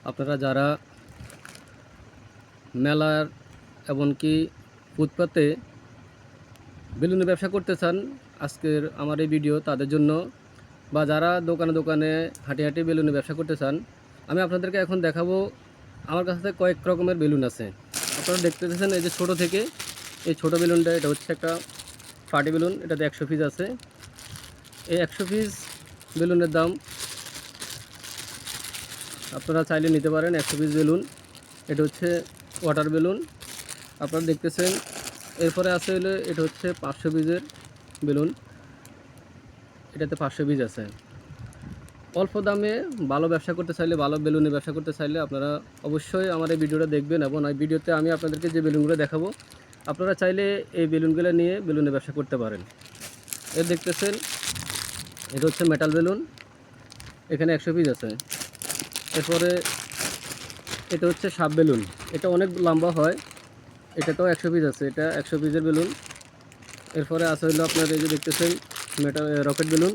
আপনারা যারা মেলার এমনকি ফুটপাতে বেলুনের ব্যবসা করতে চান, আজকের আমার এই ভিডিও তাদের জন্য। বা যারা দোকানে দোকানে হাঁটি হাঁটি বেলুনের ব্যবসা করতে চান, আমি আপনাদেরকে এখন দেখাবো। আমার কাছে কয়েক রকমের বেলুন আছে। আপনারা দেখতে পাচ্ছেন এই যে ছোট থেকে এই ছোট বেলুনটা, এটা হচ্ছে একটা পার্টি বেলুন। এটাতে 100 পিস আছে। এই 100 পিস বেলুনের দাম আপনারা চাইলে নিতে পারেন। 100 পিস বেলুন, এটা হচ্ছে ওয়াটার বেলুন আপনারা দেখতেছেন। এরপরে আছে হলো এটা হচ্ছে 500 পিসের বেলুন। এটাতে 500 পিস আছে। অল্প দামে ভালো ব্যবসা করতে চাইলে, ভালো বেলুনের ব্যবসা করতে চাইলে আপনারা অবশ্যই আমার এই ভিডিওটা দেখবেন, এবং এই ভিডিওতে আমি আপনাদেরকে যে বেলুনগুলো দেখাবো আপনারা চাইলে এই বেলুনগুলো নিয়ে বেলুনের ব্যবসা করতে পারেন। এর দেখতেছেন এটা হচ্ছে মেটাল বেলুন, এখানে 100 পিস আছে। এরপরে এটা হচ্ছে সাপ বেলুন, এটা অনেক লম্বা হয়, এটাতেও 100 পিস আছে, এটা 100 পিসের বেলুন। এরপরে আছে হলো আপনার এই যে দেখতেছেন মেটাল রকেট বেলুন।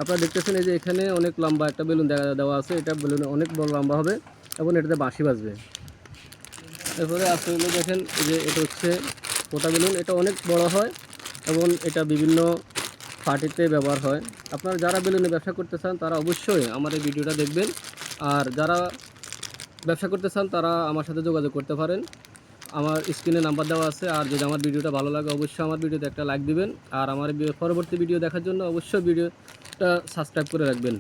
আপনারা দেখতেছেন এই যে এখানে অনেক লম্বা একটা বেলুন দেওয়া আছে, এটা বেলুন অনেক বড় লম্বা হবে এবং এটাতে বাঁশি বাজবে। এরপরে আছে হলো দেখেন এই যে এটা হচ্ছে পোটা বেলুন, এটা অনেক বড় হয় এবং এটা বিভিন্ন পার্টিতে ব্যবহার হয়। আপনারা যারা বেলুনে ব্যবসা করতে চান তারা অবশ্যই আমার এই ভিডিওটা দেখবেন, আর যারা ব্যবসা করতে চান তারা আমার সাথে যোগাযোগ করতে পারেন। আমার স্ক্রিনে নাম্বার দেওয়া আছে। আর যদি আমার ভিডিওটা ভালো লাগে অবশ্যই আমার ভিডিওতে একটা লাইক দিবেন, আর আমার পরবর্তী ভিডিও দেখার জন্য অবশ্যই ভিডিওটা সাবস্ক্রাইব করে রাখবেন।